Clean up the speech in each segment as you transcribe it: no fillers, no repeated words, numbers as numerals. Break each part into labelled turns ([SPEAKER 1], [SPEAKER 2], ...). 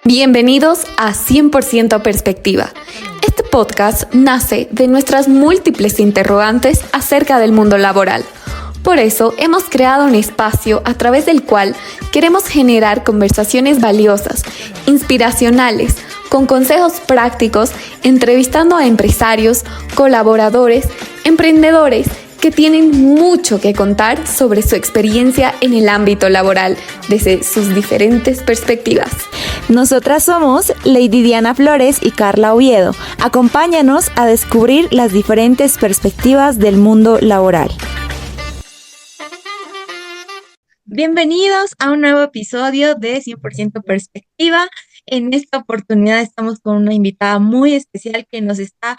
[SPEAKER 1] Bienvenidos a 100% Perspectiva. Este podcast nace de nuestras múltiples interrogantes acerca del mundo laboral. Por eso hemos creado un espacio a través del cual queremos generar conversaciones valiosas, inspiracionales, con consejos prácticos, entrevistando a empresarios, colaboradores, emprendedores que tienen mucho que contar sobre su experiencia en el ámbito laboral desde sus diferentes perspectivas.
[SPEAKER 2] Nosotras somos Lady Diana Flores y Carla Oviedo. Acompáñanos a descubrir las diferentes perspectivas del mundo laboral.
[SPEAKER 3] Bienvenidos a un nuevo episodio de 100% Perspectiva. En esta oportunidad estamos con una invitada muy especial que nos está,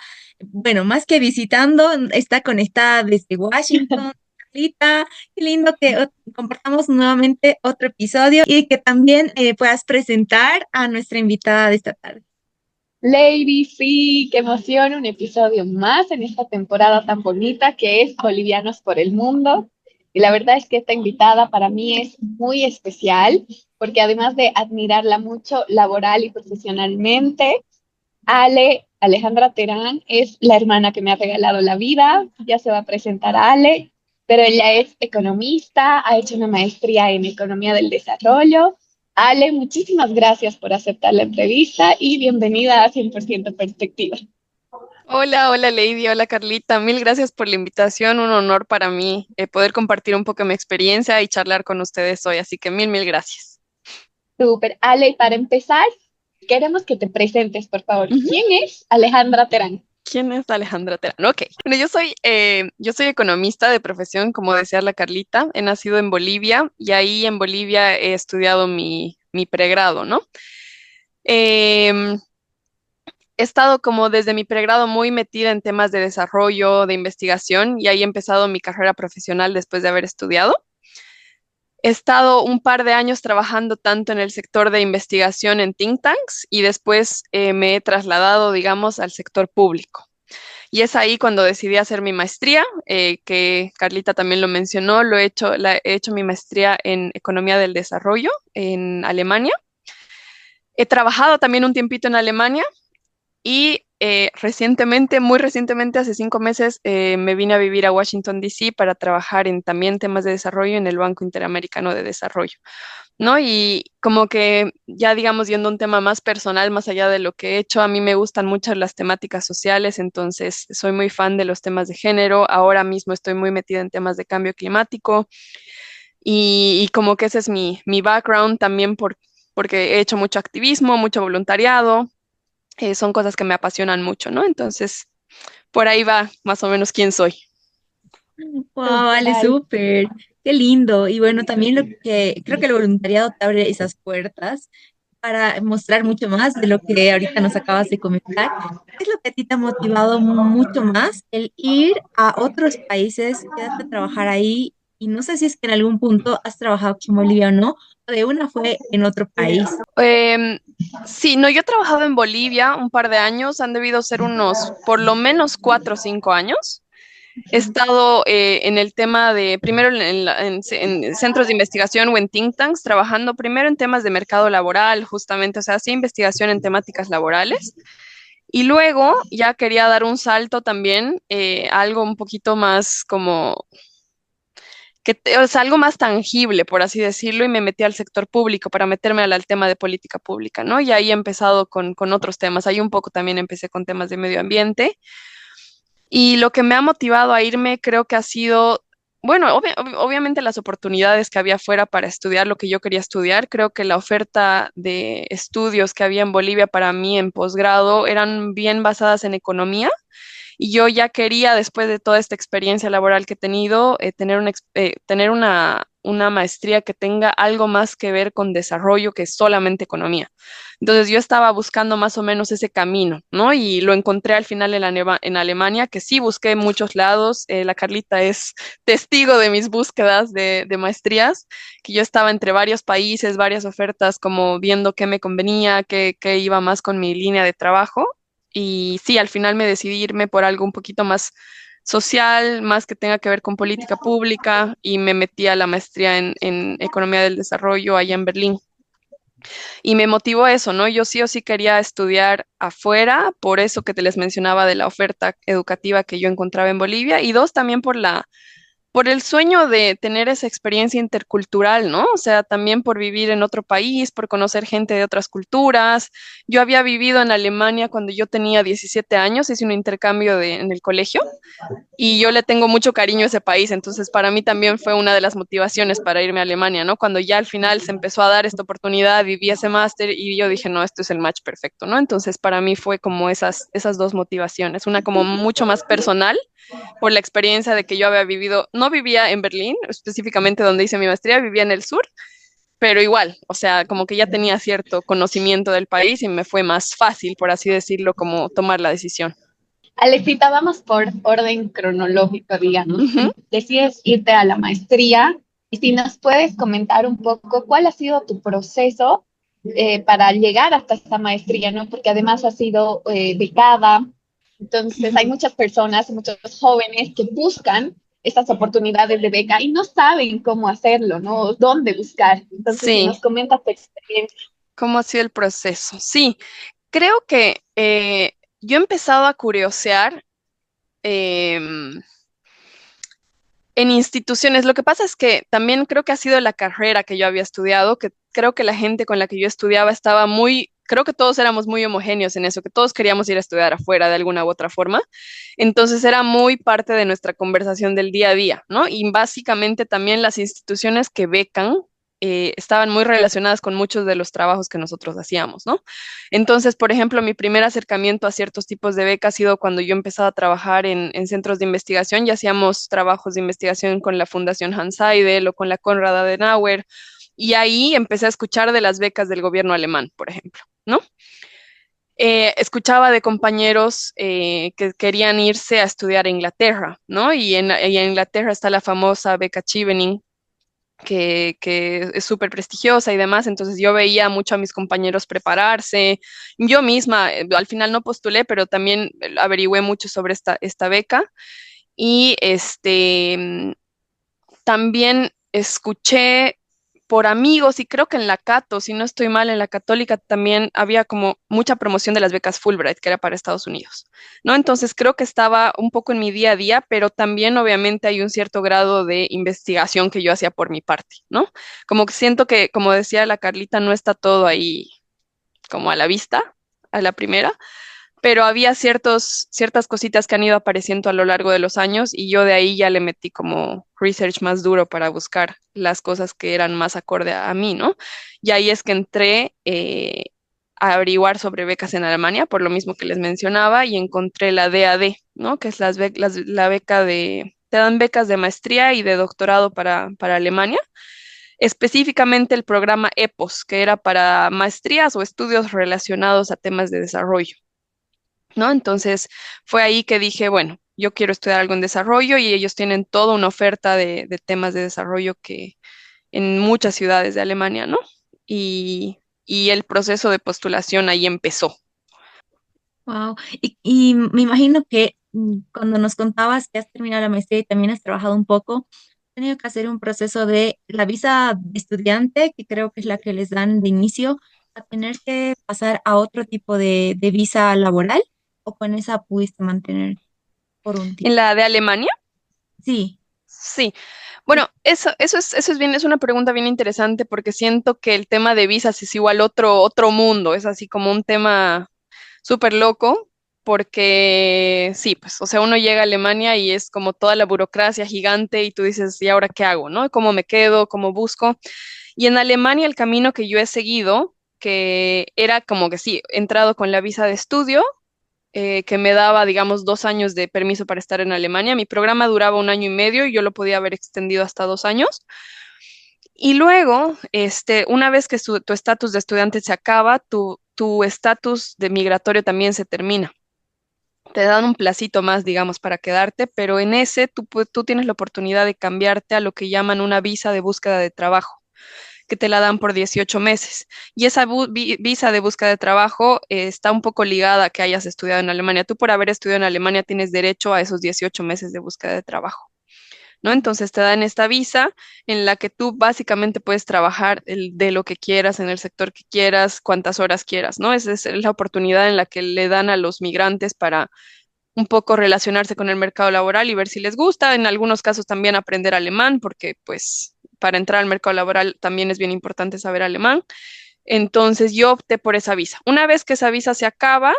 [SPEAKER 3] más que visitando, está conectada desde Washington. Carlita, qué lindo que compartamos nuevamente otro episodio y que también puedas presentar a nuestra invitada de esta tarde.
[SPEAKER 4] Lady, sí, qué emoción, un episodio más en esta temporada tan bonita que es Bolivianos por el Mundo. Y la verdad es que esta invitada para mí es muy especial porque además de admirarla mucho laboral y profesionalmente, Alejandra Terán es la hermana que me ha regalado la vida. Ya se va a presentar a Ale, pero ella es economista, ha hecho una maestría en economía del desarrollo. Ale, muchísimas gracias por aceptar la entrevista y bienvenida a 100% Perspectiva.
[SPEAKER 5] Hola Lady, hola Carlita, mil gracias por la invitación, un honor para mí poder compartir un poco mi experiencia y charlar con ustedes hoy, así que mil gracias.
[SPEAKER 4] Súper, Ale, para empezar, queremos que te presentes, por favor.
[SPEAKER 5] Uh-huh.
[SPEAKER 4] ¿Quién es Alejandra Terán?
[SPEAKER 5] ¿Quién es Alejandra Terán? Ok, bueno, yo soy economista de profesión, como decía la Carlita, he nacido en Bolivia y ahí en Bolivia he estudiado mi pregrado, ¿no? He estado como desde mi pregrado muy metida en temas de desarrollo, de investigación, y ahí he empezado mi carrera profesional después de haber estudiado. He estado un par de años trabajando tanto en el sector de investigación en think tanks y después me he trasladado, digamos, al sector público. Y es ahí cuando decidí hacer mi maestría, que Carlita también lo mencionó, he hecho mi maestría en Economía del Desarrollo en Alemania. He trabajado también un tiempito en Alemania. Y muy recientemente, hace 5 meses, me vine a vivir a Washington, D.C. para trabajar en también temas de desarrollo en el Banco Interamericano de Desarrollo, ¿no? Y como que ya, digamos, yendo a un tema más personal, más allá de lo que he hecho, a mí me gustan mucho las temáticas sociales, entonces soy muy fan de los temas de género. Ahora mismo estoy muy metida en temas de cambio climático y como que ese es mi background también porque he hecho mucho activismo, mucho voluntariado. Son cosas que me apasionan mucho, ¿no? Entonces, por ahí va más o menos quién soy.
[SPEAKER 3] Wow, Ale, súper, qué lindo. Y bueno, también lo que creo que el voluntariado te abre esas puertas para mostrar mucho más de lo que ahorita nos acabas de comentar. ¿Qué es lo que a ti te ha motivado mucho más el ir a otros países, quedarte a trabajar ahí? Y no sé si es que en algún punto has trabajado aquí en Bolivia o no, o de una fue en otro país.
[SPEAKER 5] Sí, no, yo he trabajado en Bolivia un par de años, han debido ser unos por lo menos 4 o 5 años. He estado en el tema de, primero en centros de investigación o en think tanks, trabajando primero en temas de mercado laboral, justamente, o sea, hacía investigación en temáticas laborales. Y luego ya quería dar un salto también, algo un poquito más como o sea, algo más tangible, por así decirlo, y me metí al sector público para meterme al tema de política pública, ¿no? Y ahí he empezado con otros temas. Ahí un poco también empecé con temas de medio ambiente. Y lo que me ha motivado a irme creo que ha sido, bueno, obviamente las oportunidades que había fuera para estudiar lo que yo quería estudiar. Creo que la oferta de estudios que había en Bolivia para mí en posgrado eran bien basadas en economía. Y yo ya quería, después de toda esta experiencia laboral que he tenido, tener una maestría que tenga algo más que ver con desarrollo que solamente economía. Entonces yo estaba buscando más o menos ese camino, ¿no? Y lo encontré al final en Alemania, que sí busqué en muchos lados. La Carlita es testigo de mis búsquedas de maestrías, que yo estaba entre varios países, varias ofertas, como viendo qué me convenía, qué iba más con mi línea de trabajo. Y sí, al final me decidí irme por algo un poquito más social, más que tenga que ver con política pública, y me metí a la maestría en Economía del Desarrollo allá en Berlín. Y me motivó eso, ¿no? Yo sí o sí quería estudiar afuera, por eso que te les mencionaba de la oferta educativa que yo encontraba en Bolivia, y dos, también por el sueño de tener esa experiencia intercultural, ¿no? O sea, también por vivir en otro país, por conocer gente de otras culturas. Yo había vivido en Alemania cuando yo tenía 17 años, hice un intercambio en el colegio y yo le tengo mucho cariño a ese país, entonces para mí también fue una de las motivaciones para irme a Alemania, ¿no? Cuando ya al final se empezó a dar esta oportunidad, viví ese máster y yo dije, no, esto es el match perfecto, ¿no? Entonces para mí fue como esas dos motivaciones, una como mucho más personal por la experiencia de que yo había vivido, no vivía en Berlín, específicamente donde hice mi maestría, vivía en el sur, pero igual, o sea, como que ya tenía cierto conocimiento del país y me fue más fácil, por así decirlo, como tomar la decisión.
[SPEAKER 4] Alexita, vamos por orden cronológico, digamos.
[SPEAKER 5] Ujú.
[SPEAKER 4] Decides irte a la maestría y si nos puedes comentar un poco cuál ha sido tu proceso para llegar hasta esta maestría, ¿no? Porque además ha sido becada, entonces hay muchas personas, muchos jóvenes que buscan estas oportunidades de beca y no saben cómo hacerlo, ¿no? Dónde buscar. Entonces, si
[SPEAKER 5] Sí,
[SPEAKER 4] nos comentas tu experiencia.
[SPEAKER 5] ¿cómo ha sido el proceso? Sí, creo que yo he empezado a curiosear em, en instituciones. Lo que pasa es que también creo que ha sido la carrera que yo había estudiado, que creo que la gente con la que yo estudiaba estaba muy, creo que todos éramos muy homogéneos en eso, que todos queríamos ir a estudiar afuera de alguna u otra forma. Entonces era muy parte de nuestra conversación del día a día, ¿no? Y básicamente también las instituciones que becan estaban muy relacionadas con muchos de los trabajos que nosotros hacíamos, ¿no? Entonces, por ejemplo, mi primer acercamiento a ciertos tipos de becas ha sido cuando yo empezaba a trabajar en centros de investigación y hacíamos trabajos de investigación con la Fundación Hans Seidel o con la Konrad Adenauer, y ahí empecé a escuchar de las becas del gobierno alemán, por ejemplo, ¿no? Escuchaba de compañeros que querían irse a estudiar a Inglaterra, ¿no? Y en Inglaterra está la famosa beca Chevening, que es súper prestigiosa y demás, entonces yo veía mucho a mis compañeros prepararse, yo misma, al final no postulé, pero también averigüé mucho sobre esta beca y también escuché por amigos y creo que en la Cato, si no estoy mal, en la Católica también había como mucha promoción de las becas Fulbright, que era para Estados Unidos, ¿no? Entonces creo que estaba un poco en mi día a día, pero también obviamente hay un cierto grado de investigación que yo hacía por mi parte, ¿no? Como que siento que, como decía la Carlita, no está todo ahí como a la vista, a la primera, pero había ciertas cositas que han ido apareciendo a lo largo de los años y yo de ahí ya le metí como research más duro para buscar las cosas que eran más acorde a mí, ¿no? Y ahí es que entré a averiguar sobre becas en Alemania, por lo mismo que les mencionaba, y encontré la DAD, ¿no? Que es la beca te dan becas de maestría y de doctorado para Alemania, específicamente el programa EPOS, que era para maestrías o estudios relacionados a temas de desarrollo, ¿no? Entonces fue ahí que dije, bueno, yo quiero estudiar algo en desarrollo y ellos tienen toda una oferta de temas de desarrollo que en muchas ciudades de Alemania, ¿no? Y el proceso de postulación ahí empezó.
[SPEAKER 3] Wow. Y me imagino que cuando nos contabas que has terminado la maestría y también has trabajado un poco, has tenido que hacer un proceso de la visa de estudiante, que creo que es la que les dan de inicio, a tener que pasar a otro tipo de visa laboral, o con esa pudiste mantener por un tiempo.
[SPEAKER 5] En la de Alemania,
[SPEAKER 3] Sí.
[SPEAKER 5] sí. Bueno, eso es bien, es una pregunta bien interesante porque siento que el tema de visas es igual otro mundo, es así como un tema súper loco, porque sí, pues, o sea, uno llega a Alemania y es como toda la burocracia gigante y tú dices, ¿y ahora qué hago, no? ¿Cómo me quedo? ¿Cómo busco? Y en Alemania el camino que yo he seguido, que era como que sí, he entrado con la visa de estudio, que me daba, digamos, 2 años de permiso para estar en Alemania. Mi programa duraba 1 año y medio y yo lo podía haber extendido hasta 2 años. Y luego, una vez que tu estatus de estudiante se acaba, tu estatus de migratorio también se termina. Te dan un placito más, digamos, para quedarte, pero en ese tú tienes la oportunidad de cambiarte a lo que llaman una visa de búsqueda de trabajo, que te la dan por 18 meses. Y esa visa de búsqueda de trabajo está un poco ligada a que hayas estudiado en Alemania. Tú por haber estudiado en Alemania tienes derecho a esos 18 meses de búsqueda de trabajo. ¿no? Entonces te dan esta visa en la que tú básicamente puedes trabajar de lo que quieras, en el sector que quieras, cuantas horas quieras, ¿no? Esa es la oportunidad en la que le dan a los migrantes para un poco relacionarse con el mercado laboral y ver si les gusta. En algunos casos también aprender alemán, porque pues para entrar al mercado laboral también es bien importante saber alemán. Entonces yo opté por esa visa. Una vez que esa visa se acaba,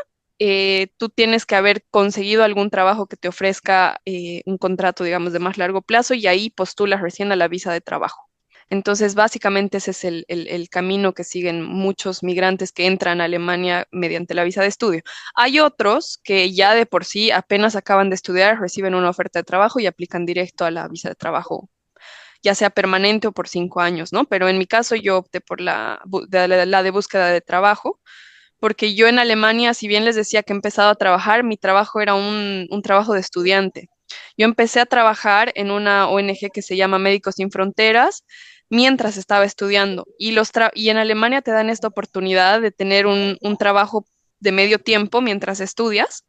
[SPEAKER 5] tú tienes que haber conseguido algún trabajo que te ofrezca un contrato, digamos, de más largo plazo y ahí postulas recién a la visa de trabajo. Entonces, básicamente ese es el camino que siguen muchos migrantes que entran a Alemania mediante la visa de estudio. Hay otros que ya de por sí apenas acaban de estudiar, reciben una oferta de trabajo y aplican directo a la visa de trabajo, ya sea permanente o por 5 años, ¿no? Pero en mi caso yo opté por la de búsqueda de trabajo, porque yo en Alemania, si bien les decía que he empezado a trabajar, mi trabajo era un trabajo de estudiante. Yo empecé a trabajar en una ONG que se llama Médicos Sin Fronteras mientras estaba estudiando y en Alemania te dan esta oportunidad de tener un trabajo de medio tiempo mientras estudias,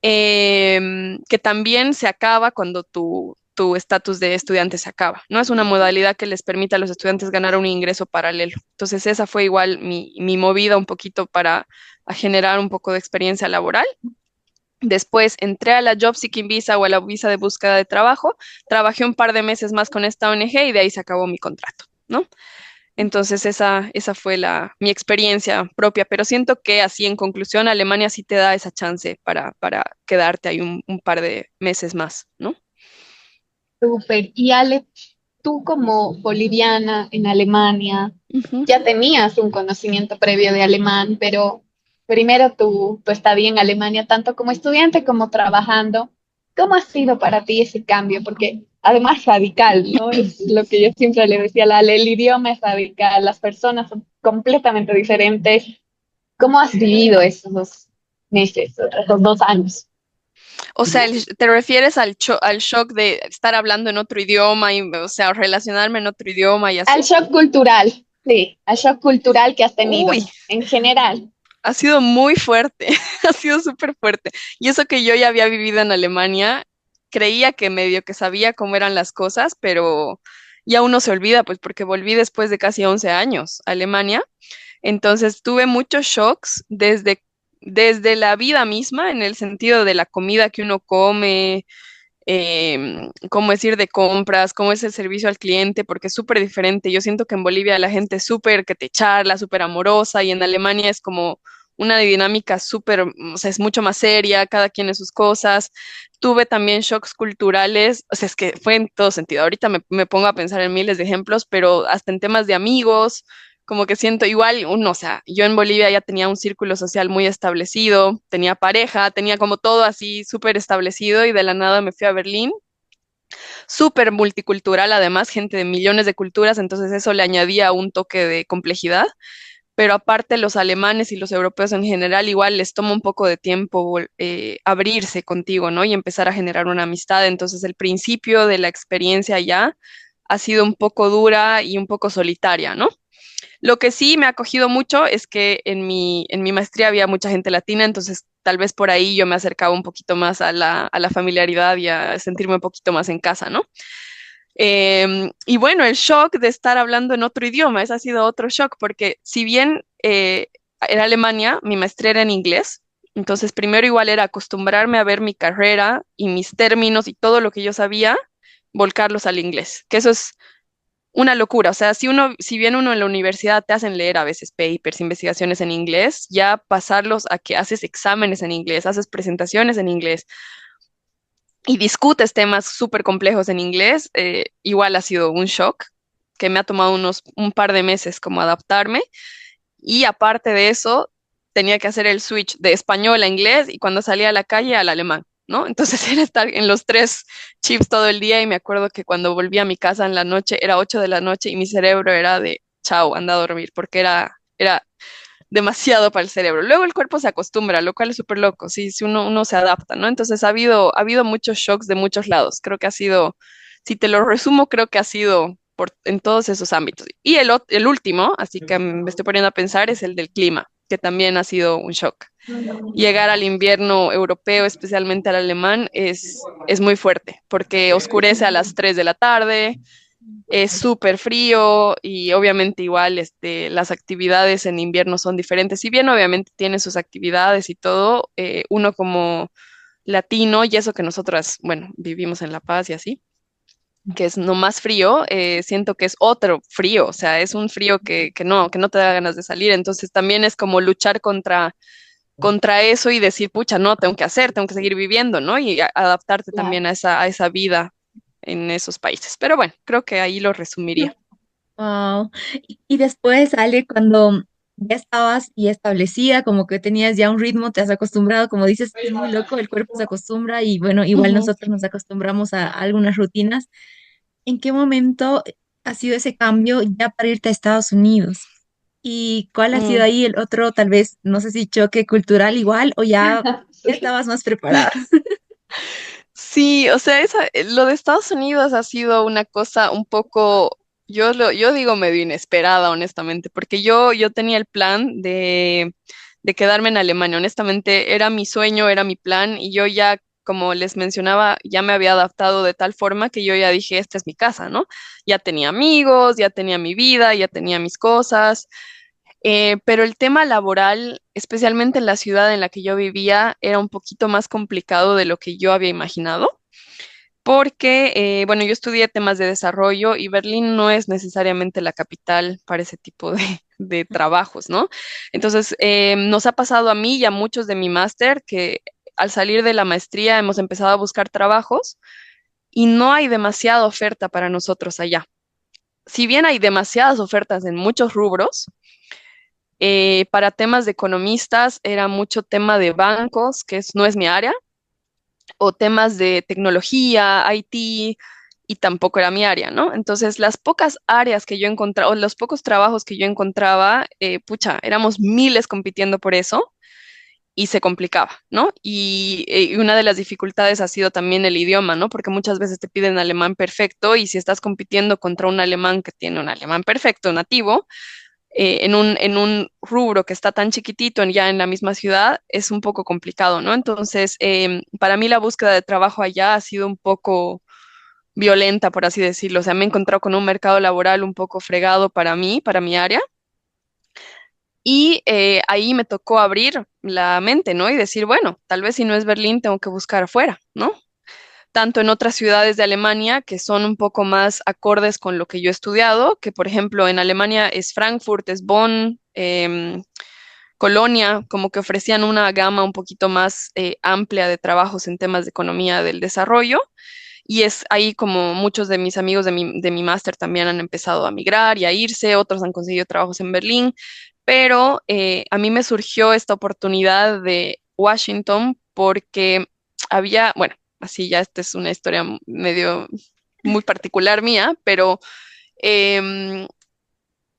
[SPEAKER 5] que también se acaba cuando tu estatus de estudiante se acaba, ¿no? Es una modalidad que les permite a los estudiantes ganar un ingreso paralelo. Entonces, esa fue igual mi movida un poquito para a generar un poco de experiencia laboral. Después entré a la Job Seeking Visa o a la visa de búsqueda de trabajo, trabajé un par de meses más con esta ONG y de ahí se acabó mi contrato, ¿no? Entonces esa fue mi experiencia propia, pero siento que así en conclusión Alemania sí te da esa chance para quedarte ahí un par de meses más, ¿no?
[SPEAKER 4] Súper. Y Ale, tú como boliviana en Alemania,
[SPEAKER 5] Ujú.
[SPEAKER 4] ya tenías un conocimiento previo de alemán, pero primero tu estadía en Alemania, tanto como estudiante como trabajando, ¿cómo ha sido para ti ese cambio? Porque además radical, ¿no? Es lo que yo siempre le decía a la Ale, el idioma es radical, las personas son completamente diferentes. ¿Cómo has vivido esos 2 meses, esos 2 años?
[SPEAKER 5] O sea, ¿te refieres al shock de estar hablando en otro idioma y, o sea, relacionarme en otro idioma y
[SPEAKER 4] Al
[SPEAKER 5] así?
[SPEAKER 4] shock cultural, sí, al shock cultural que has tenido
[SPEAKER 5] Uy,
[SPEAKER 4] en general.
[SPEAKER 5] ha sido muy fuerte, ha sido súper fuerte. Y eso que yo ya había vivido en Alemania, creía que medio que sabía cómo eran las cosas, pero ya uno se olvida, pues porque volví después de casi 11 años a Alemania. Entonces tuve muchos shocks desde la vida misma, en el sentido de la comida que uno come, cómo es ir de compras, cómo es el servicio al cliente, porque es súper diferente. Yo siento que en Bolivia la gente es súper que te charla, súper amorosa, y en Alemania es como una dinámica súper, o sea, es mucho más seria, cada quien en sus cosas. Tuve también shocks culturales, o sea, es que fue en todo sentido. Ahorita me pongo a pensar en miles de ejemplos, pero hasta en temas de amigos, como que siento igual, uno, o sea, yo en Bolivia ya tenía un círculo social muy establecido, tenía pareja, tenía como todo así súper establecido y de la nada me fui a Berlín, súper multicultural además, gente de millones de culturas, entonces eso le añadía un toque de complejidad, pero aparte los alemanes y los europeos en general igual les toma un poco de tiempo abrirse contigo, ¿no? Y empezar a generar una amistad, entonces el principio de la experiencia ya ha sido un poco dura y un poco solitaria, ¿no? Lo que sí me ha acogido mucho es que en mi maestría había mucha gente latina, entonces tal vez por ahí yo me acercaba un poquito más a la familiaridad y a sentirme un poquito más en casa, ¿no? Y bueno, el shock de estar hablando en otro idioma, ese ha sido otro shock, porque si bien en Alemania mi maestría era en inglés, entonces primero igual era acostumbrarme a ver mi carrera y mis términos y todo lo que yo sabía, volcarlos al inglés, que eso es una locura. O sea, si bien uno en la universidad te hacen leer a veces papers, investigaciones en inglés, ya pasarlos a que haces exámenes en inglés, haces presentaciones en inglés y discutes temas súper complejos en inglés, igual ha sido un shock que me ha tomado un par de meses como adaptarme. Y aparte de eso, tenía que hacer el switch de español a inglés y cuando salía a la calle al alemán, ¿no? Entonces era estar en los tres chips todo el día y me acuerdo que cuando volví a mi casa en la noche era 8 de la noche y mi cerebro era de, chao, anda a dormir, porque era demasiado para el cerebro. Luego el cuerpo se acostumbra, lo cual es súper loco, sí, si uno se adapta, ¿no? Entonces ha habido muchos shocks de muchos lados. Creo que ha sido, si te lo resumo, creo que ha sido en todos esos ámbitos. Y el último, así que me estoy poniendo a pensar, es el del clima. que también ha sido un shock. Llegar al invierno europeo, especialmente al alemán, es muy fuerte, porque oscurece a las 3 de la tarde, es súper frío y obviamente igual las actividades en invierno son diferentes. Si bien obviamente tiene sus actividades y todo, uno como latino, y eso que nosotras, bueno, vivimos en La Paz y así, que es no más frío, siento que es otro frío, o sea, es un frío que no te da ganas de salir. Entonces también es como luchar contra eso y decir, pucha, no, tengo que seguir viviendo, ¿no? Y adaptarte
[SPEAKER 4] Claro.
[SPEAKER 5] también a esa vida en esos países. Pero bueno, creo que ahí lo resumiría.
[SPEAKER 3] Wow. Y después, Ale, cuando ya estabas y establecida, como que tenías ya un ritmo, te has acostumbrado, como dices, es muy loco, el cuerpo se acostumbra y bueno, igual
[SPEAKER 4] Ujú.
[SPEAKER 3] nosotros nos acostumbramos a algunas rutinas. ¿En qué momento ha sido ese cambio ya para irte a Estados Unidos? ¿Y cuál ha sido
[SPEAKER 5] Mm.
[SPEAKER 3] ahí el otro, tal vez, no sé si choque cultural igual o ya
[SPEAKER 4] Sí.
[SPEAKER 3] estabas más preparada?
[SPEAKER 5] Sí, o sea, lo de Estados Unidos ha sido una cosa un poco, yo digo medio inesperada, honestamente, porque yo tenía el plan de quedarme en Alemania. Honestamente, era mi sueño, era mi plan, y yo ya, como les mencionaba, ya me había adaptado de tal forma que yo ya dije, esta es mi casa, ¿no? Ya tenía amigos, ya tenía mi vida, ya tenía mis cosas. Pero el tema laboral, especialmente en la ciudad en la que yo vivía, era un poquito más complicado de lo que yo había imaginado, porque, bueno, yo estudié temas de desarrollo y Berlín no es necesariamente la capital para ese tipo de trabajos, ¿no? Entonces, nos ha pasado a mí y a muchos de mi máster que al salir de la maestría hemos empezado a buscar trabajos y no hay demasiada oferta para nosotros allá. Si bien hay demasiadas ofertas en muchos rubros, para temas de economistas era mucho tema de bancos, no es mi área, o temas de tecnología, IT, y tampoco era mi área, ¿no? Entonces, las pocas áreas que yo encontraba, o los pocos trabajos que yo encontraba, pucha, éramos miles compitiendo por eso y se complicaba, ¿no? Y una de las dificultades ha sido también el idioma, ¿no? Porque muchas veces te piden alemán perfecto y si estás compitiendo contra un alemán que tiene un alemán perfecto nativo, en un rubro que está tan chiquitito ya en la misma ciudad, es un poco complicado, ¿no? Entonces, para mí la búsqueda de trabajo allá ha sido un poco violenta, por así decirlo. O sea, me he encontrado con un mercado laboral un poco fregado para mí, para mi área. Y ahí me tocó abrir la mente, ¿no? Y decir, bueno, tal vez si no es Berlín, tengo que buscar afuera, ¿no? Tanto en otras ciudades de Alemania que son un poco más acordes con lo que yo he estudiado, que por ejemplo en Alemania es Frankfurt, es Bonn, Colonia, como que ofrecían una gama un poquito más amplia de trabajos en temas de economía del desarrollo. Y es ahí como muchos de mis amigos de mi máster también han empezado a migrar y a irse, otros han conseguido trabajos en Berlín, pero a mí me surgió esta oportunidad de Washington porque había, bueno, así ya esta es una historia medio muy particular mía, pero em,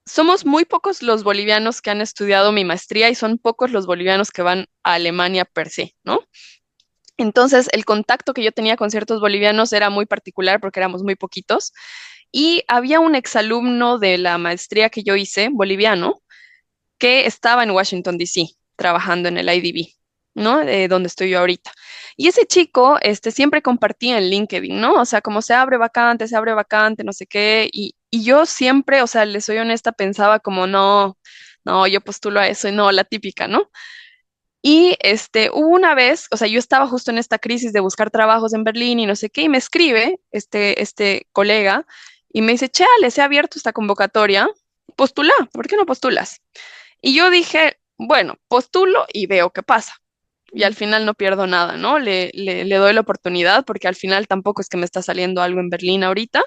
[SPEAKER 5] somos muy pocos los bolivianos que han estudiado mi maestría y son pocos los bolivianos que van a Alemania per se, ¿no? Entonces, el contacto que yo tenía con ciertos bolivianos era muy particular porque éramos muy poquitos. Y había un exalumno de la maestría que yo hice, boliviano, que estaba en Washington, D.C., trabajando en el IDB, ¿no? Donde estoy yo ahorita. Y ese chico, siempre compartía en LinkedIn, ¿no? O sea, como se abre vacante, no sé qué. Y yo siempre, o sea, le soy honesta, pensaba como, no, no, yo postulo a eso y no, la típica, ¿no? Y hubo una vez, o sea, yo estaba justo en esta crisis de buscar trabajos en Berlín y no sé qué, y me escribe este colega y me dice, che, Ale, se ha abierto esta convocatoria, postula, ¿por qué no postulas? Y yo dije, bueno, postulo y veo qué pasa. Y al final no pierdo nada, ¿no? Le doy la oportunidad porque al final tampoco es que me está saliendo algo en Berlín ahorita.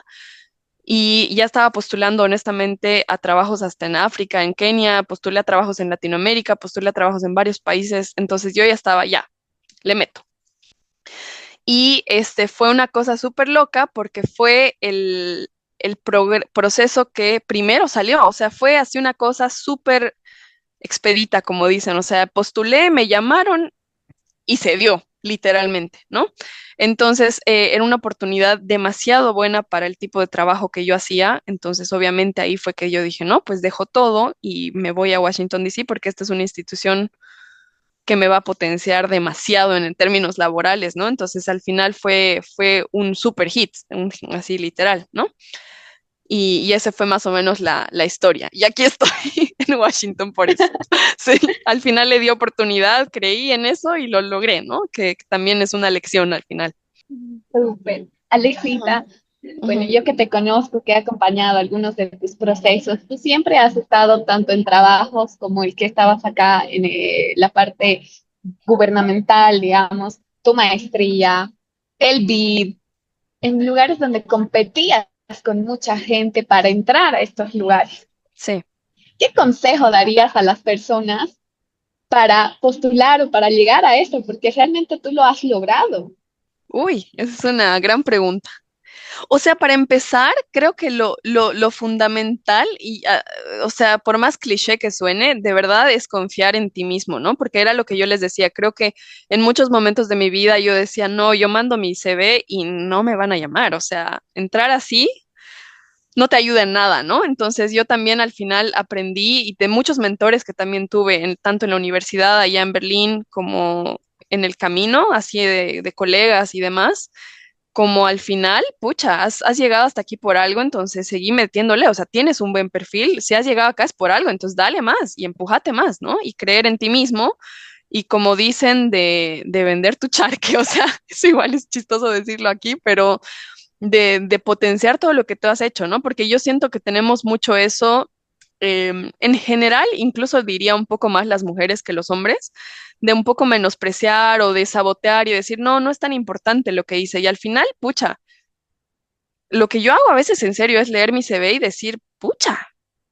[SPEAKER 5] Y ya estaba postulando honestamente a trabajos hasta en África, en Kenia, postulé a trabajos en Latinoamérica, postulé a trabajos en varios países, entonces yo ya estaba, ya, le meto. Y fue una cosa súper loca porque fue el proceso que primero salió, o sea, fue así una cosa súper expedita, como dicen, o sea, postulé, me llamaron y se dio. literalmente, ¿no? Entonces, era una oportunidad demasiado buena para el tipo de trabajo que yo hacía. Entonces, obviamente ahí fue que yo dije, no, pues dejo todo y me voy a Washington, D.C. porque esta es una institución que me va a potenciar demasiado en términos laborales, ¿no? Entonces, al final fue un super hit, así literal, ¿no? Y ese fue más o menos la historia. Y aquí estoy en Washington por eso. Sí, al final le di oportunidad, creí en eso y lo logré, ¿no? Que también es una lección al final.
[SPEAKER 4] Súper. Alexita, bueno,
[SPEAKER 5] Ujú.
[SPEAKER 4] yo que te conozco, que he acompañado algunos de tus procesos, tú siempre has estado tanto en trabajos como el que estabas acá en la parte gubernamental, digamos, tu maestría, el BID, en lugares donde competías con mucha gente para entrar a estos lugares.
[SPEAKER 5] Sí.
[SPEAKER 4] ¿Qué consejo darías a las personas para postular o para llegar a esto? Porque realmente tú lo has logrado.
[SPEAKER 5] Uy, esa es una gran pregunta. O sea, para empezar, creo que lo fundamental y, o sea, por más cliché que suene, de verdad es confiar en ti mismo, ¿no? Porque era lo que yo les decía. Creo que en muchos momentos de mi vida yo decía, no, yo mando mi CV y no me van a llamar. O sea, entrar así no te ayuda en nada, ¿no? Entonces yo también al final aprendí y de muchos mentores que también tuve, tanto en la universidad allá en Berlín como en el camino, así de colegas y demás como al final, pucha, has llegado hasta aquí por algo, entonces seguí metiéndole, o sea, tienes un buen perfil, si has llegado acá es por algo, entonces dale más y empújate más, ¿no? Y creer en ti mismo y como dicen de vender tu charque, o sea, eso igual es chistoso decirlo aquí, pero de potenciar todo lo que tú has hecho, ¿no? Porque yo siento que tenemos mucho eso en general, incluso diría un poco más las mujeres que los hombres, de un poco menospreciar o de sabotear y decir, no, no es tan importante lo que hice. Y al final, pucha, lo que yo hago a veces en serio es leer mi CV y decir, pucha,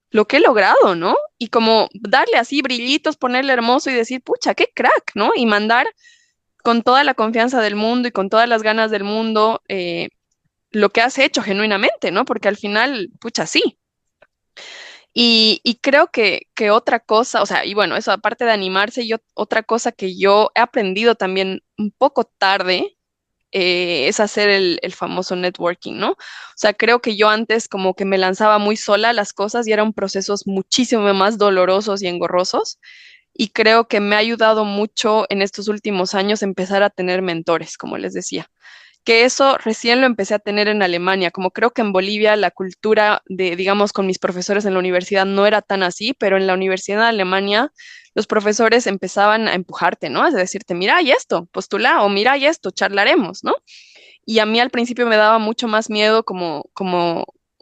[SPEAKER 5] lo que he logrado, ¿no? Y como darle así brillitos, ponerle hermoso y decir, pucha, qué crack, ¿no? Y mandar con toda la confianza del mundo y con todas las ganas del mundo lo que has hecho genuinamente, ¿no? Porque al final, pucha, sí. Y creo que otra cosa, o sea, y bueno, eso aparte de animarse, yo, otra cosa que yo he aprendido también un poco tarde es hacer el famoso networking, ¿no? O sea, creo que yo antes como que me lanzaba muy sola a las cosas y eran procesos muchísimo más dolorosos y engorrosos. Y creo que me ha ayudado mucho en estos últimos años empezar a tener mentores, como les decía que eso recién lo empecé a tener en Alemania, como creo que en Bolivia la cultura de, digamos, con mis profesores en la universidad no era tan así, pero en la universidad de Alemania los profesores empezaban a empujarte, ¿no? A decirte, mira, y esto, postula, o mira, y esto, charlaremos, ¿no? Y a mí al principio me daba mucho más miedo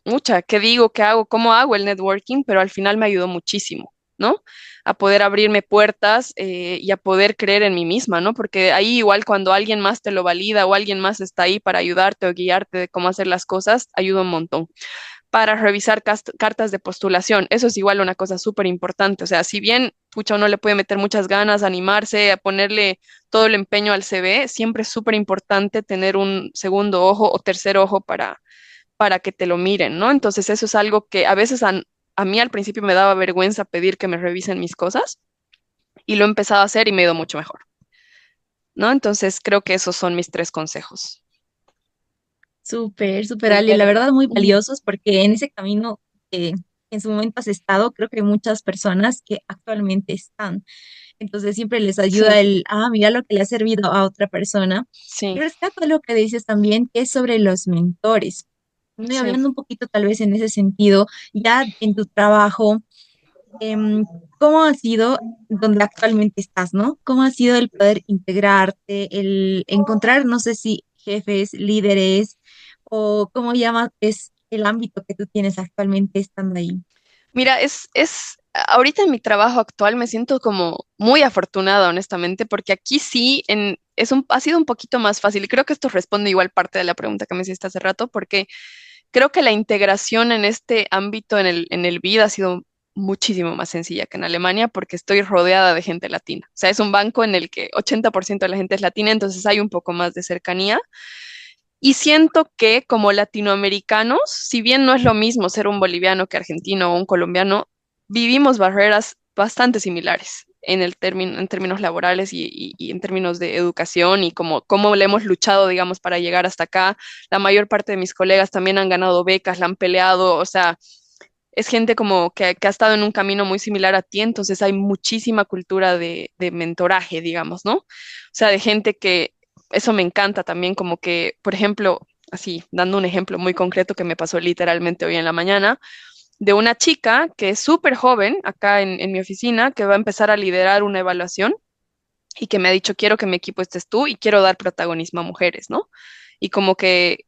[SPEAKER 5] mucha, ¿qué digo? ¿Qué hago? ¿Cómo hago el networking? Pero al final me ayudó muchísimo, ¿no? A poder abrirme puertas y a poder creer en mí misma, ¿no? Porque ahí igual cuando alguien más te lo valida o alguien más está ahí para ayudarte o guiarte de cómo hacer las cosas, ayuda un montón. Para revisar cartas de postulación, eso es igual una cosa súper importante. O sea, si bien, pucha, uno le puede meter muchas ganas, animarse, a ponerle todo el empeño al CV, siempre es súper importante tener un segundo ojo o tercer ojo para que te lo miren, ¿no? Entonces eso es algo que a veces a mí al principio me daba vergüenza pedir que me revisen mis cosas y lo he empezado a hacer y me ha ido mucho mejor, ¿no? Entonces creo que esos son mis tres consejos.
[SPEAKER 3] Súper, súper, Ale,
[SPEAKER 4] Súper.
[SPEAKER 3] la verdad muy
[SPEAKER 5] Ujú.
[SPEAKER 3] valiosos porque en ese camino que en su momento has estado, creo que hay muchas personas que actualmente están. Entonces siempre les ayuda
[SPEAKER 5] Sí,
[SPEAKER 3] mira lo que le ha servido a otra persona. Y
[SPEAKER 5] sí,
[SPEAKER 3] rescato lo que dices también, que es sobre los mentores. Y
[SPEAKER 5] sí.
[SPEAKER 3] hablando un poquito tal vez en ese sentido, ya en tu trabajo, ¿cómo ha sido donde actualmente estás, ¿no? ¿Cómo ha sido el poder integrarte, el encontrar, no sé si jefes, líderes, o cómo llamas, es el ámbito que tú tienes actualmente estando ahí?
[SPEAKER 5] Mira, ahorita en mi trabajo actual me siento como muy afortunada, honestamente, porque aquí sí ha sido un poquito más fácil y creo que esto responde igual parte de la pregunta que me hiciste hace rato, porque creo que la integración en este ámbito, en el BID, ha sido muchísimo más sencilla que en Alemania porque estoy rodeada de gente latina. O sea, es un banco en el que 80% de la gente es latina, entonces hay un poco más de cercanía. Y siento que como latinoamericanos, si bien no es lo mismo ser un boliviano que argentino o un colombiano, vivimos barreras bastante similares en términos laborales y en términos de educación y cómo le hemos luchado, digamos, para llegar hasta acá. La mayor parte de mis colegas también han ganado becas, la han peleado, o sea, es gente como que ha estado en un camino muy similar a ti, entonces hay muchísima cultura de mentoraje, digamos, ¿no? O sea, de gente que, eso me encanta también, como que, por ejemplo, así, dando un ejemplo muy concreto que me pasó literalmente hoy en la mañana, de una chica que es súper joven acá en mi oficina, que va a empezar a liderar una evaluación y que me ha dicho, quiero que mi equipo estés tú y quiero dar protagonismo a mujeres, ¿no? Y como que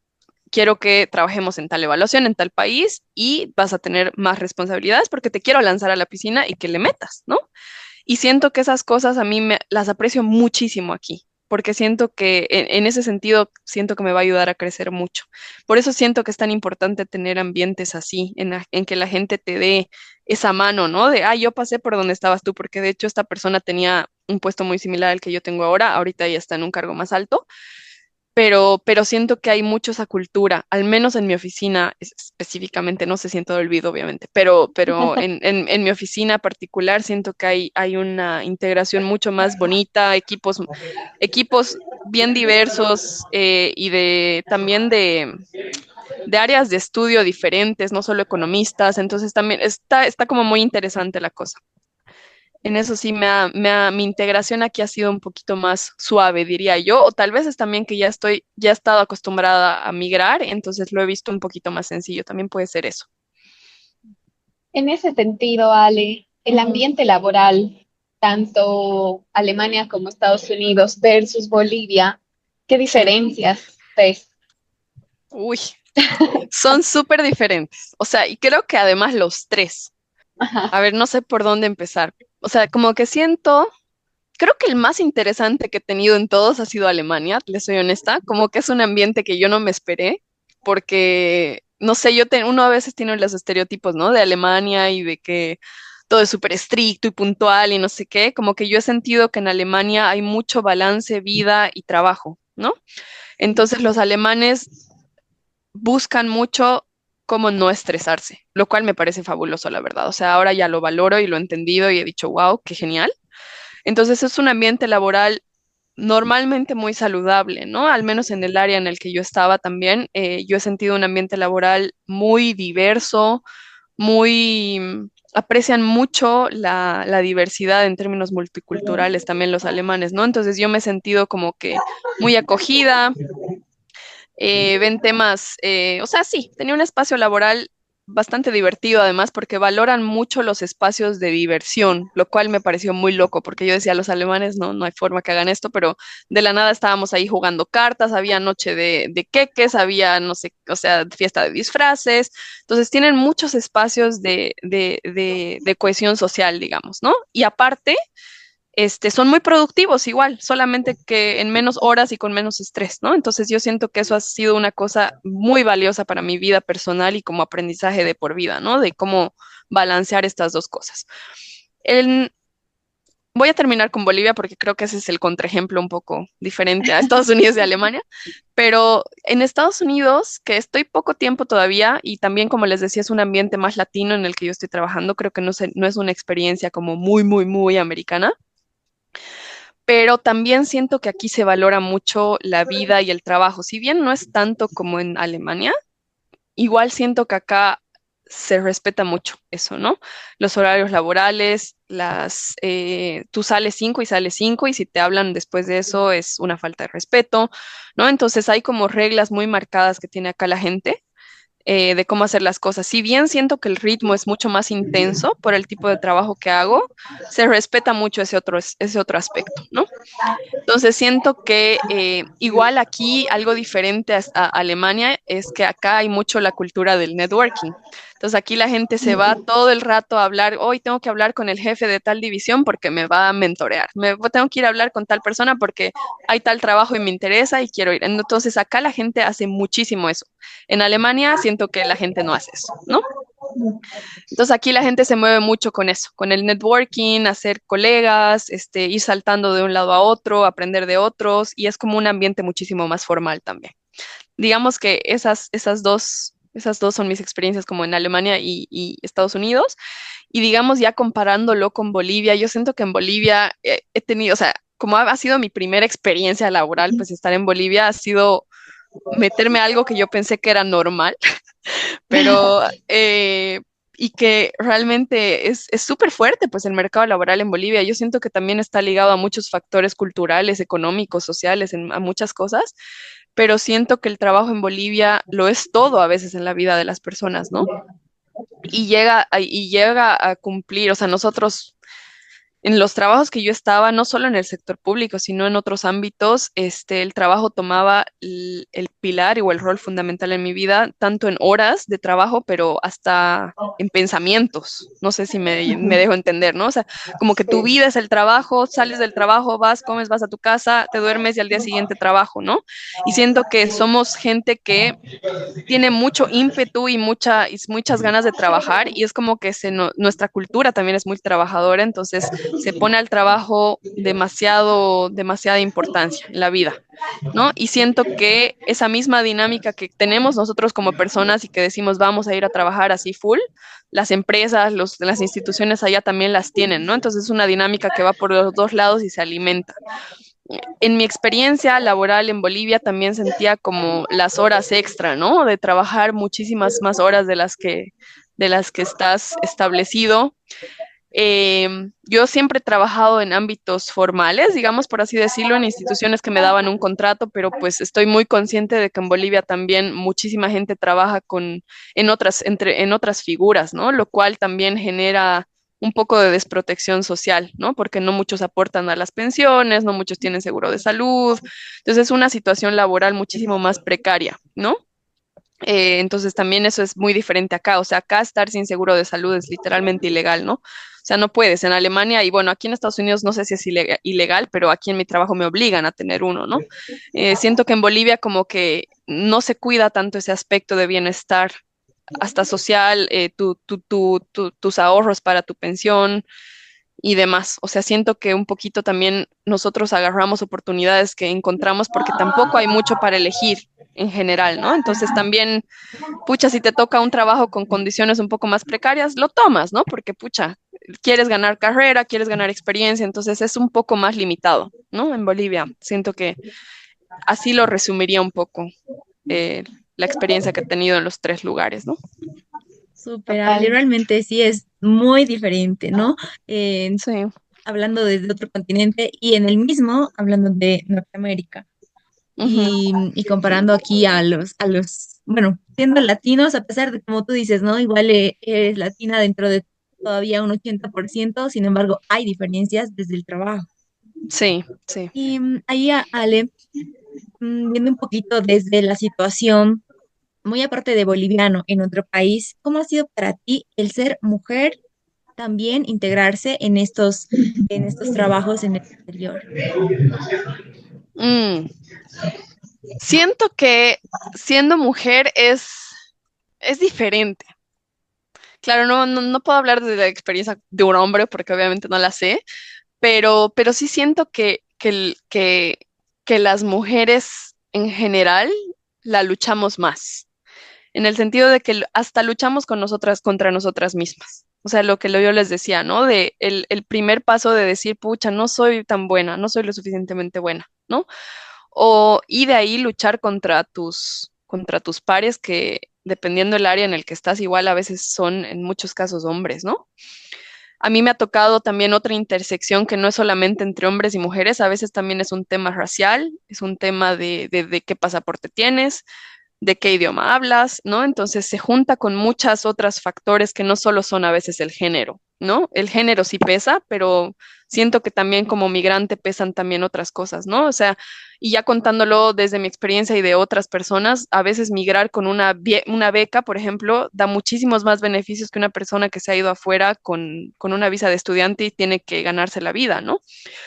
[SPEAKER 5] quiero que trabajemos en tal evaluación, en tal país y vas a tener más responsabilidades porque te quiero lanzar a la piscina y que le metas, ¿no? Y siento que esas cosas a mí las aprecio muchísimo aquí, porque siento que en ese sentido siento que me va a ayudar a crecer mucho. Por eso siento que es tan importante tener ambientes así, en que la gente te dé esa mano, ¿no? De, yo pasé por donde estabas tú, porque de hecho esta persona tenía un puesto muy similar al que yo tengo ahora, ahorita ya está en un cargo más alto, pero siento que hay mucho esa cultura, al menos en mi oficina específicamente, no sé si en todo el video, obviamente, pero en mi oficina particular siento que hay una integración mucho más bonita, equipos bien diversos y también de áreas de estudio diferentes, no solo economistas, entonces también está como muy interesante la cosa. En eso sí, mi integración aquí ha sido un poquito más suave, diría yo, o tal vez es también que ya he estado acostumbrada a migrar, entonces lo he visto un poquito más sencillo, también puede ser eso.
[SPEAKER 4] En ese sentido, Ale, el ambiente laboral, tanto Alemania como Estados Unidos versus Bolivia, ¿qué
[SPEAKER 5] Sí.
[SPEAKER 4] diferencias ves?
[SPEAKER 5] Uy, son súper diferentes, o sea, y creo que además los tres, a
[SPEAKER 4] Ajá.
[SPEAKER 5] ver, no sé por dónde empezar, o sea, como que creo que el más interesante que he tenido en todos ha sido Alemania, les soy honesta, como que es un ambiente que yo no me esperé, porque, no sé, uno a veces tiene los estereotipos, ¿no? De Alemania y de que todo es súper estricto y puntual y no sé qué, como que yo he sentido que en Alemania hay mucho balance, vida y trabajo, ¿no? Entonces los alemanes buscan mucho cómo no estresarse, lo cual me parece fabuloso, la verdad. O sea, ahora ya lo valoro y lo he entendido y he dicho, wow, qué genial. Entonces es un ambiente laboral normalmente muy saludable, ¿no? Al menos en el área en el que yo estaba también, yo he sentido un ambiente laboral muy diverso, aprecian mucho la diversidad en términos multiculturales también los alemanes, ¿no? Entonces yo me he sentido como que muy acogida, ven temas, o sea, sí, tenía un espacio laboral bastante divertido además porque valoran mucho los espacios de diversión, lo cual me pareció muy loco porque yo decía, los alemanes no hay forma que hagan esto, pero de la nada estábamos ahí jugando cartas, había noche de queques, había, no sé, o sea, fiesta de disfraces, entonces tienen muchos espacios de cohesión social, digamos, ¿no? Y aparte son muy productivos igual, solamente que en menos horas y con menos estrés, ¿no? Entonces yo siento que eso ha sido una cosa muy valiosa para mi vida personal y como aprendizaje de por vida, ¿no? De cómo balancear estas dos cosas. En- Voy a terminar con Bolivia porque creo que ese es el contraejemplo un poco diferente a Estados Unidos y Alemania, pero en Estados Unidos, que estoy poco tiempo todavía y también, como les decía, es un ambiente más latino en el que yo estoy trabajando, creo que no es una experiencia como muy americana, pero también siento que aquí se valora mucho la vida y el trabajo. Si bien no es tanto como en Alemania, igual siento que acá se respeta mucho eso, ¿no? Los horarios laborales, tú sales 5 y sales 5 y si te hablan después de eso es una falta de respeto, ¿no? Entonces hay como reglas muy marcadas que tiene acá la gente de cómo hacer las cosas. Si bien siento que el ritmo es mucho más intenso por el tipo de trabajo que hago, se respeta mucho ese otro aspecto, ¿no? Entonces siento que igual aquí algo diferente a Alemania es que acá hay mucho la cultura del networking. Entonces aquí la gente se va todo el rato a hablar, hoy tengo que hablar con el jefe de tal división porque me va a mentorear, tengo que ir a hablar con tal persona porque hay tal trabajo y me interesa y quiero ir. Entonces acá la gente hace muchísimo eso. En Alemania siento que la gente no hace eso, ¿no? Entonces aquí la gente se mueve mucho con eso, con el networking, hacer colegas, ir saltando de un lado a otro, aprender de otros y es como un ambiente muchísimo más formal también. Digamos que esas dos Esas dos son mis experiencias como en Alemania y Estados Unidos. Y digamos, ya comparándolo con Bolivia, yo siento que en Bolivia he tenido, o sea, como ha sido mi primera experiencia laboral, pues estar en Bolivia ha sido meterme a algo que yo pensé que era normal, pero y que realmente es súper fuerte, pues el mercado laboral en Bolivia. Yo siento que también está ligado a muchos factores culturales, económicos, sociales, a muchas cosas, pero siento que el trabajo en Bolivia lo es todo a veces en la vida de las personas, ¿no? Y llega a cumplir, o sea, nosotros en los trabajos que yo estaba, no solo en el sector público, sino en otros ámbitos, el trabajo tomaba el pilar o el rol fundamental en mi vida, tanto en horas de trabajo, pero hasta en pensamientos. No sé si me dejo entender, ¿no? O sea, como que tu vida es el trabajo, sales del trabajo, vas, comes, vas a tu casa, te duermes y al día siguiente trabajo, ¿no? Y siento que somos gente que tiene mucho ímpetu y muchas ganas de trabajar y es como que nuestra cultura también es muy trabajadora, entonces se pone al trabajo demasiada importancia en la vida, ¿no? Y siento que esa misma dinámica que tenemos nosotros como personas y que decimos vamos a ir a trabajar así full, las empresas, las instituciones allá también las tienen, ¿no? Entonces es una dinámica que va por los dos lados y se alimenta. En mi experiencia laboral en Bolivia también sentía como las horas extra, ¿no? De trabajar muchísimas más horas de las que estás establecido. Yo siempre he trabajado en ámbitos formales, digamos por así decirlo, en instituciones que me daban un contrato, pero pues estoy muy consciente de que en Bolivia también muchísima gente trabaja en otras figuras, ¿no? Lo cual también genera un poco de desprotección social, ¿no? Porque no muchos aportan a las pensiones, no muchos tienen seguro de salud, entonces es una situación laboral muchísimo más precaria, ¿no? Entonces también eso es muy diferente acá. O sea, acá estar sin seguro de salud es literalmente ilegal, ¿no? O sea, no puedes. En Alemania y bueno, aquí en Estados Unidos no sé si es ilegal, pero aquí en mi trabajo me obligan a tener uno, ¿no? Siento que en Bolivia como que no se cuida tanto ese aspecto de bienestar, hasta social, tus ahorros para tu pensión y demás. O sea, siento que un poquito también nosotros agarramos oportunidades que encontramos porque tampoco hay mucho para elegir en general, ¿no? Entonces también, pucha, si te toca un trabajo con condiciones un poco más precarias, lo tomas, ¿no? Porque, pucha, quieres ganar carrera, quieres ganar experiencia, entonces es un poco más limitado, ¿no? En Bolivia, siento que así lo resumiría un poco eh, la experiencia que he tenido en los tres lugares, ¿no?
[SPEAKER 3] Súper, Ale,
[SPEAKER 4] Total.
[SPEAKER 3] realmente sí es muy diferente, ¿no? Eh,
[SPEAKER 5] Sí.
[SPEAKER 3] Hablando desde otro continente y en el mismo, hablando de Norteamérica.
[SPEAKER 5] Ujú.
[SPEAKER 3] Y comparando aquí bueno, siendo latinos, a pesar de como tú dices, ¿no? Igual eres latina dentro de todavía un 80%, sin embargo, hay diferencias desde el trabajo.
[SPEAKER 5] Sí, sí.
[SPEAKER 3] Y ahí, Ale, viendo un poquito desde la situación, muy aparte de boliviano, en otro país, ¿cómo ha sido para ti el ser mujer, también integrarse en estos trabajos en el exterior?
[SPEAKER 5] Mm. Siento que siendo mujer es diferente. Claro, no puedo hablar de la experiencia de un hombre porque obviamente no la sé, pero sí siento que las mujeres en general la luchamos más, en el sentido de que hasta luchamos con nosotras contra nosotras mismas. O sea, yo les decía, ¿no? De el primer paso de decir, pucha, no soy tan buena, no soy lo suficientemente buena, ¿no? Y de ahí luchar contra tus pares que dependiendo del área en el que estás, igual a veces son en muchos casos hombres, ¿no? A mí me ha tocado también otra intersección que no es solamente entre hombres y mujeres, a veces también es un tema racial, es un tema de qué pasaporte tienes, de qué idioma hablas, ¿no? Entonces se junta con muchas otras factores que no solo son a veces el género, ¿no? El género sí pesa, pero siento que también como migrante pesan también otras cosas, ¿no? O sea, y ya contándolo desde mi experiencia y de otras personas, a veces migrar con una beca, por ejemplo, da muchísimos más beneficios que una persona que se ha ido afuera con una visa de estudiante y tiene que ganarse la vida, ¿no?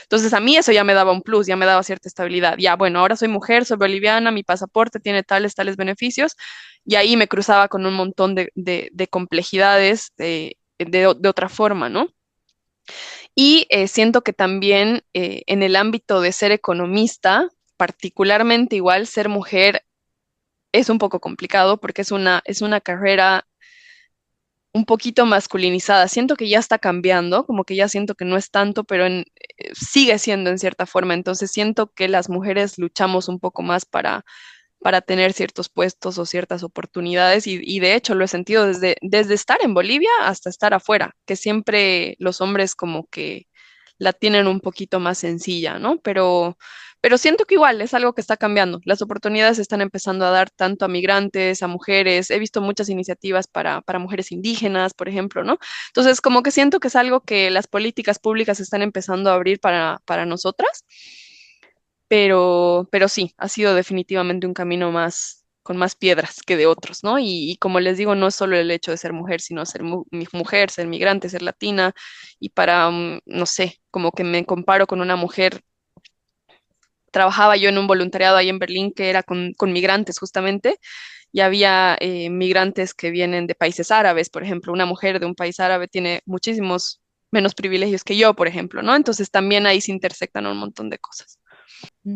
[SPEAKER 5] Entonces a mí eso ya me daba un plus, ya me daba cierta estabilidad. Ya, bueno, ahora soy mujer, soy boliviana, mi pasaporte tiene tales beneficios y ahí me cruzaba con un montón de complejidades de otra forma, ¿no? Y siento que también en el ámbito de ser economista, particularmente igual ser mujer es un poco complicado porque es una carrera un poquito masculinizada. Siento que ya está cambiando, como que ya siento que no es tanto, pero sigue siendo en cierta forma. Entonces siento que las mujeres luchamos un poco más para tener ciertos puestos o ciertas oportunidades y de hecho lo he sentido desde estar en Bolivia hasta estar afuera, que siempre los hombres como que la tienen un poquito más sencilla, ¿no? Pero siento que igual es algo que está cambiando. Las oportunidades se están empezando a dar tanto a migrantes, a mujeres. He visto muchas iniciativas para mujeres indígenas, por ejemplo, ¿no? Entonces, como que siento que es algo que las políticas públicas están empezando a abrir para nosotras, pero sí, ha sido definitivamente un camino más, con más piedras que de otros, ¿no? Y como les digo, no es solo el hecho de ser mujer, sino ser mujer, ser migrante, ser latina, y para, no sé, como que me comparo con una mujer. Trabajaba yo en un voluntariado ahí en Berlín que era con migrantes justamente, y había migrantes que vienen de países árabes, por ejemplo, una mujer de un país árabe tiene muchísimos menos privilegios que yo, por ejemplo, ¿no? Entonces también ahí se intersectan un montón de cosas.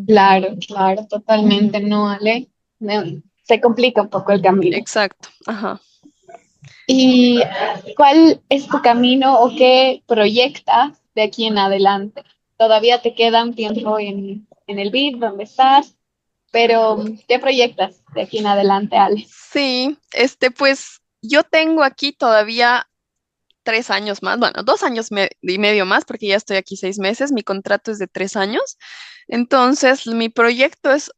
[SPEAKER 4] Claro, claro, totalmente, no, Ale. No, se complica un poco el camino.
[SPEAKER 5] Exacto, ajá.
[SPEAKER 4] ¿Y cuál es tu camino o qué proyectas de aquí en adelante? Todavía te queda un tiempo en el BID donde estás, pero ¿qué proyectas de aquí en adelante, Ale?
[SPEAKER 5] Sí, pues yo tengo aquí todavía 3 años más, bueno, 2 años y medio más, porque ya estoy aquí 6 meses, mi contrato es de 3 años. Entonces, mi proyecto es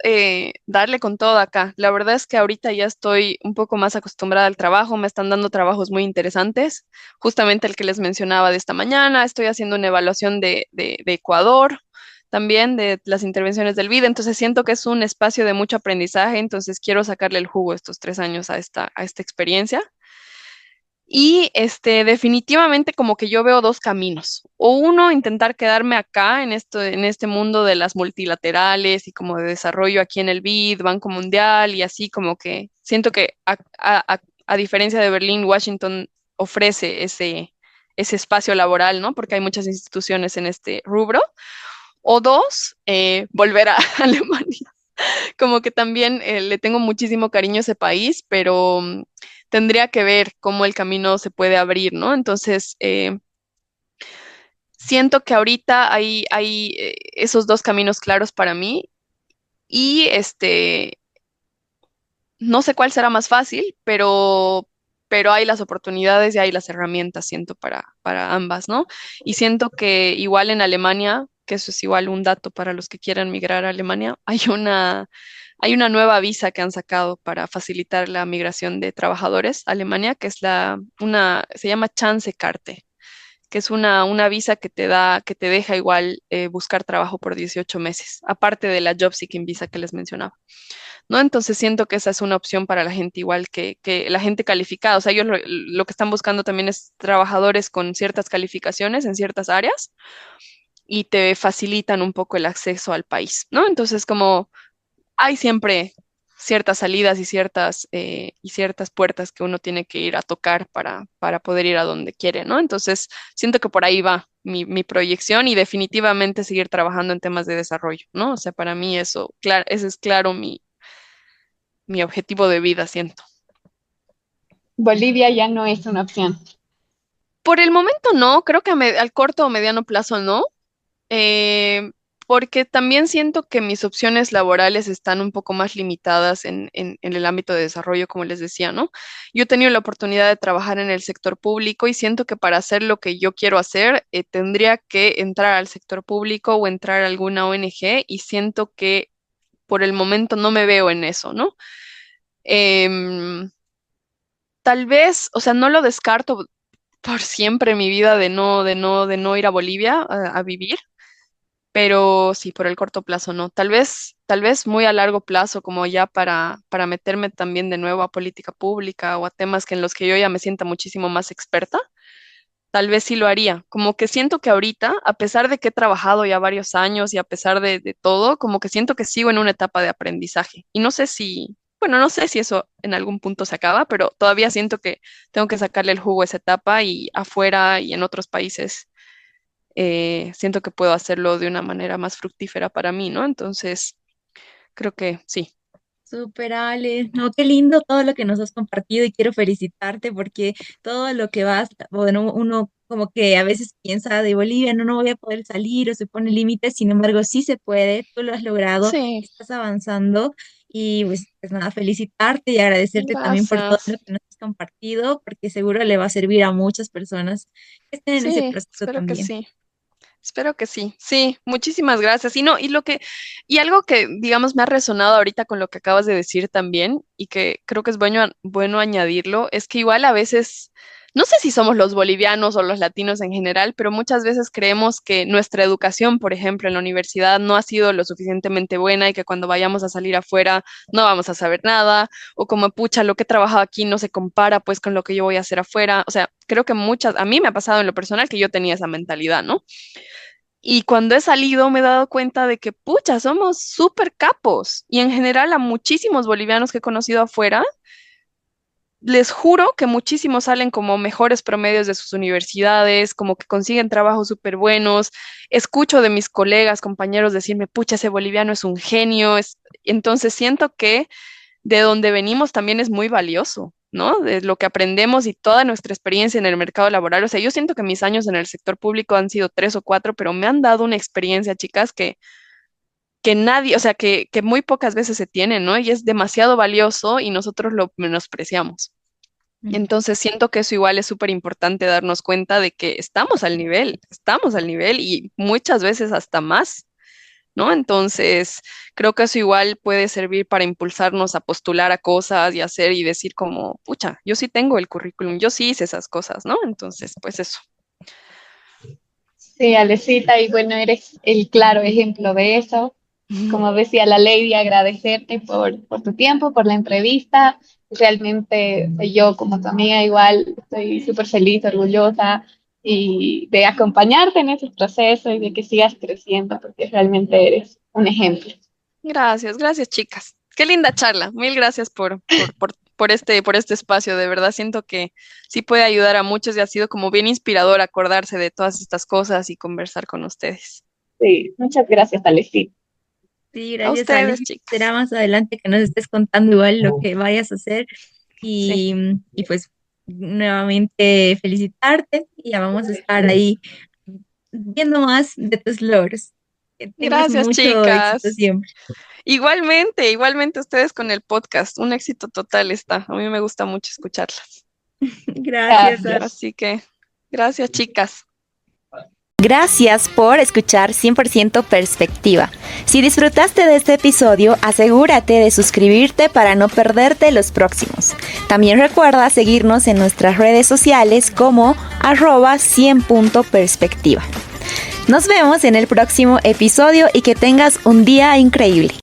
[SPEAKER 5] darle con todo acá. La verdad es que ahorita ya estoy un poco más acostumbrada al trabajo, me están dando trabajos muy interesantes, justamente el que les mencionaba de esta mañana, estoy haciendo una evaluación de Ecuador. También de las intervenciones del BID, entonces siento que es un espacio de mucho aprendizaje, entonces quiero sacarle el jugo estos 3 años a esta experiencia. Y definitivamente como que yo veo dos caminos. O uno, intentar quedarme acá en en este mundo de las multilaterales y como de desarrollo aquí en el BID, Banco Mundial y así como que siento que a diferencia de Berlín, Washington ofrece ese espacio laboral, ¿no? Porque hay muchas instituciones en este rubro. O dos, volver a Alemania. Como que también le tengo muchísimo cariño a ese país, pero tendría que ver cómo el camino se puede abrir, ¿no? Entonces, siento que ahorita hay esos dos caminos claros para mí y no sé cuál será más fácil, pero hay las oportunidades y hay las herramientas, siento, para ambas, ¿no? Y siento que igual en Alemania, que eso es igual un dato para los que quieran migrar a Alemania, hay una nueva visa que han sacado para facilitar la migración de trabajadores a Alemania, que es se llama Chance-Karte, que es una visa que te deja igual buscar trabajo por 18 meses, aparte de la Job Seeking Visa que les mencionaba. ¿No? Entonces siento que esa es una opción para la gente igual que la gente calificada. O sea, ellos lo que están buscando también es trabajadores con ciertas calificaciones en ciertas áreas y te facilitan un poco el acceso al país, ¿no? Entonces, como hay siempre ciertas salidas y ciertas puertas que uno tiene que ir a tocar para poder ir a donde quiere, ¿no? Entonces, siento que por ahí va mi proyección y definitivamente seguir trabajando en temas de desarrollo, ¿no? O sea, para mí eso, claro, ese es claro mi objetivo de vida, siento.
[SPEAKER 4] Bolivia ya no es una opción.
[SPEAKER 5] Por el momento no, creo que al corto o mediano plazo no, eh, porque también siento que mis opciones laborales están un poco más limitadas en el ámbito de desarrollo, como les decía, ¿no? Yo he tenido la oportunidad de trabajar en el sector público y siento que para hacer lo que yo quiero hacer, tendría que entrar al sector público o entrar a alguna ONG y siento que por el momento no me veo en eso, ¿no? Em, Tal vez, o sea, no lo descarto por siempre en mi vida de no ir a Bolivia a vivir, pero sí, por el corto plazo no. Tal vez muy a largo plazo, como ya para meterme también de nuevo a política pública o a temas que en los que yo ya me sienta muchísimo más experta, tal vez sí lo haría. Como que siento que ahorita, a pesar de que he trabajado ya varios años y a pesar de todo, como que siento que sigo en una etapa de aprendizaje. Y no sé si, bueno, no sé si eso en algún punto se acaba, pero todavía siento que tengo que sacarle el jugo a esa etapa y afuera y en otros países siento que puedo hacerlo de una manera más fructífera para mí, ¿no? Entonces, creo que sí.
[SPEAKER 3] Súper, Ale. No, qué lindo todo lo que nos has compartido y quiero felicitarte porque todo lo que vas, bueno, uno como que a veces piensa de Bolivia, no, no voy a poder salir o se pone límites, sin embargo, sí se puede, tú lo has logrado,
[SPEAKER 5] Sí,
[SPEAKER 3] estás avanzando y pues nada, felicitarte y agradecerte también por todo lo
[SPEAKER 5] gracias.
[SPEAKER 3] que nos has compartido porque seguro le va a servir a muchas personas que estén en ese
[SPEAKER 5] Sí,
[SPEAKER 3] proceso
[SPEAKER 5] espero que
[SPEAKER 3] también.
[SPEAKER 5] sí. Espero que sí. Sí, muchísimas gracias. Y no, y algo que, digamos, me ha resonado ahorita con lo que acabas de decir también, y que creo que es bueno añadirlo, es que igual a veces, no sé si somos los bolivianos o los latinos en general, pero muchas veces creemos que nuestra educación, por ejemplo, en la universidad no ha sido lo suficientemente buena y que cuando vayamos a salir afuera no vamos a saber nada, o como, pucha, lo que he trabajado aquí no se compara pues con lo que yo voy a hacer afuera. O sea, creo que a mí me ha pasado en lo personal que yo tenía esa mentalidad, ¿no? Y cuando he salido me he dado cuenta de que, pucha, somos súper capos. Y en general a muchísimos bolivianos que he conocido afuera, les juro que muchísimos salen como mejores promedios de sus universidades, como que consiguen trabajos súper buenos. Escucho de mis colegas, compañeros decirme, pucha, ese boliviano es un genio. Entonces siento que de donde venimos también es muy valioso, ¿no? De lo que aprendemos y toda nuestra experiencia en el mercado laboral. O sea, yo siento que mis años en el sector público han sido 3 o 4, pero me han dado una experiencia, chicas, que nadie, o sea, que muy pocas veces se tiene, ¿no? Y es demasiado valioso y nosotros lo menospreciamos. Entonces siento que eso igual es súper importante darnos cuenta de que estamos al nivel y muchas veces hasta más, ¿no? Entonces, creo que eso igual puede servir para impulsarnos a postular a cosas y hacer y decir como, pucha, yo sí tengo el currículum, yo sí hice esas cosas, ¿no? Entonces, pues eso.
[SPEAKER 4] Sí, Alecita, y bueno, eres el claro ejemplo de eso. Como decía la lady, agradecerte por tu tiempo, por la entrevista. Realmente yo como tu amiga igual estoy súper feliz, orgullosa y de acompañarte en ese proceso y de que sigas creciendo porque realmente eres un ejemplo.
[SPEAKER 5] Gracias, gracias, chicas. Qué linda charla. Mil gracias por este espacio. De verdad siento que sí puede ayudar a muchos y ha sido como bien inspirador acordarse de todas estas cosas y conversar con ustedes.
[SPEAKER 4] Sí, muchas gracias, Alecita.
[SPEAKER 3] Sí,
[SPEAKER 5] A
[SPEAKER 3] gracias, Ale.
[SPEAKER 5] ustedes,
[SPEAKER 3] Será
[SPEAKER 5] chicas.
[SPEAKER 3] más adelante que nos estés contando igual lo que vayas a hacer
[SPEAKER 5] Sí.
[SPEAKER 3] y pues nuevamente felicitarte y ya vamos a estar ahí viendo más de tus logros. Que tengas
[SPEAKER 5] Gracias,
[SPEAKER 3] mucho éxito
[SPEAKER 5] chicas.
[SPEAKER 3] siempre.
[SPEAKER 5] Igualmente, igualmente ustedes con el podcast. Un éxito total está. A mí me gusta mucho escucharlas.
[SPEAKER 3] Gracias, Ale.
[SPEAKER 4] Gracias.
[SPEAKER 5] Así que, gracias, chicas.
[SPEAKER 2] Gracias por escuchar 100% Perspectiva. Si disfrutaste de este episodio, asegúrate de suscribirte para no perderte los próximos. También recuerda seguirnos en nuestras redes sociales como @100.perspectiva. Nos vemos en el próximo episodio y que tengas un día increíble.